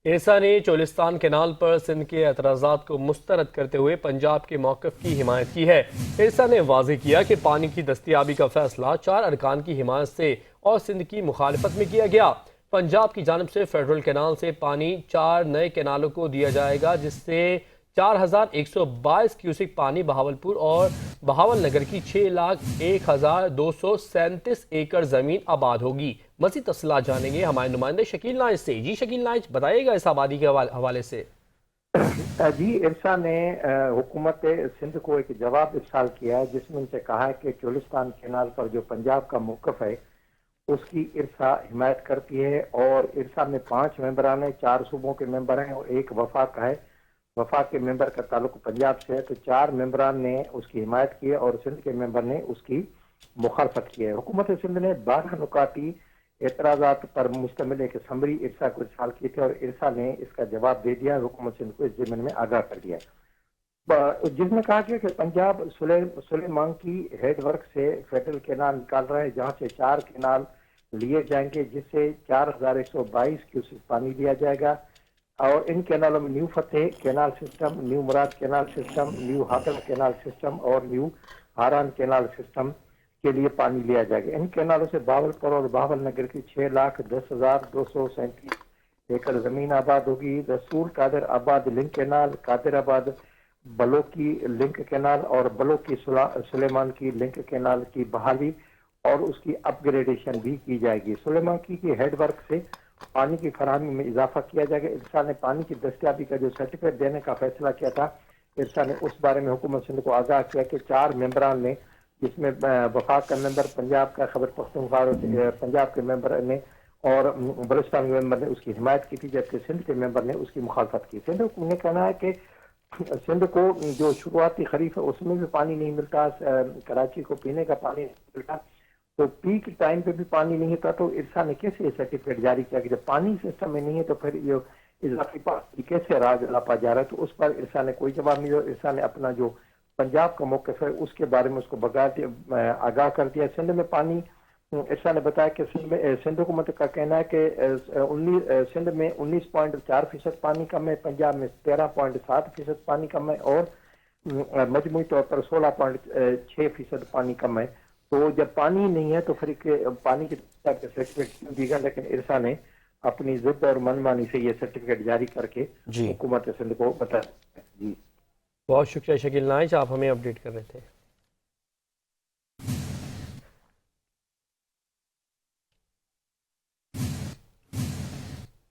ایسا نے چولستان کینال پر سندھ کے اعتراضات کو مسترد کرتے ہوئے پنجاب کے موقف کی حمایت کی ہے۔ ایسا نے واضح کیا کہ پانی کی دستیابی کا فیصلہ 4 ارکان کی حمایت سے اور سندھ کی مخالفت میں کیا گیا۔ پنجاب کی جانب سے فیڈرل کینال سے پانی 4 نئے کینالوں کو دیا جائے گا، جس سے 4122 کیوسک پانی بہاولپور اور بہاول نگر کی 6,01,237 ایکڑ زمین آباد ہوگی۔ مزید تفصیلات جانیں گے ہمارے نمائندے شکیل نائچ سے۔ جی شکیل نائچ، بتائیے گا اس آبادی کے حوالے سے۔ جی، ارسا نے حکومت سندھ کو ایک جواب ارسال کیا ہے جس میں ان سے کہا ہے کہ چولستان کینال پر جو پنجاب کا موقف ہے اس کی ارسا حمایت کرتی ہے، اور ارسا میں 5 ممبران ہیں، 4 صوبوں کے ممبر ہیں اور 1 وفاق ہے۔ وفاق کے ممبر کا تعلق پنجاب سے ہے، تو 4 ممبران نے اس کی حمایت کی ہے اور سندھ کے ممبر نے اس کی مخالفت کی ہے۔ حکومت سندھ نے 12 نکاتی اعتراضات پر مشتمل ایک سمری ارسا کو ارسال کی تھی، اور ارسا نے اس کا جواب دے دیا، حکومت سندھ کو اس ضمن میں آگاہ کر دیا، جس میں کہا گیا کہ پنجاب سلیمان کی ہیڈ ورک سے فیڈرل کینال نکال رہا ہے، جہاں سے 4 کینال لیے جائیں گے، جس سے 4122 کیوسک پانی لیا جائے گا، اور ان کینالوں میں نیو فتح کینال سسٹم، نیو مراد کینال سسٹم، نیو حاکم کینال سسٹم اور نیو ہاران کینال سسٹم کے لیے پانی لیا جائے گا۔ ان کینالوں سے بہاولپور اور بہاول نگر کی 6,10,237 ایکڑ زمین آباد ہوگی۔ رسول قادر آباد لنک کینال، قادر آباد بلوکی لنک کینال اور بلوکی سلیمان کی لنک کینال کی بحالی اور اس کی اپ گریڈیشن بھی کی جائے گی۔ سلیمان کی ہیڈ ورک سے پانی کی فراہمی میں اضافہ کیا جائے گا۔ ارسا نے پانی کی دستیابی کا جو سرٹیفکیٹ دینے کا فیصلہ کیا تھا، ارسا نے اس بارے میں حکومت سندھ کو آگاہ کیا کہ 4 ممبران نے، جس میں وفاق کا ممبر، پنجاب کا خیبر پختونخوا پنجاب کے ممبر نے اور بلوچستان کے ممبر نے اس کی حمایت کی تھی، جبکہ سندھ کے ممبر نے اس کی مخالفت کی۔ سندھ نے کہنا ہے کہ سندھ کو جو شروعاتی خریف ہے اس میں بھی پانی نہیں ملتا، کراچی کو پینے کا پانی نہیں ملتا، تو پیک ٹائم پہ بھی پانی نہیں ہوتا، تو ارسا نے کیسے یہ سرٹیفکیٹ جاری کیا کہ جب پانی سسٹم میں نہیں ہے تو پھر یہ اضافی پانی کیسے راز لاپا جا رہا ہے؟ تو اس پر ارسا نے کوئی جواب نہیں دیا۔ ارسا نے اپنا جو پنجاب کا موقف ہے اس کے بارے میں اس کو آگاہ کر دیا۔ سندھ میں پانی، ارسا نے بتایا کہ سندھ حکومت کا کہنا ہے کہ سندھ میں 19.4% پانی کم ہے، پنجاب میں 13.7% پانی کم ہے اور مجموعی طور پر 16.6% پانی کم ہے۔ تو جب پانی نہیں ہے تو پھر پانی کی سرٹیفکیٹ کیوں دی گا؟ لیکن ارسا نے اپنی ضد اور منمانی سے یہ سرٹیفکیٹ جاری کر کے جی حکومت سندھ کو بتایا۔ جی بہت شکریہ شکیل نائچ، آپ ہمیں اپڈیٹ کر رہے تھے۔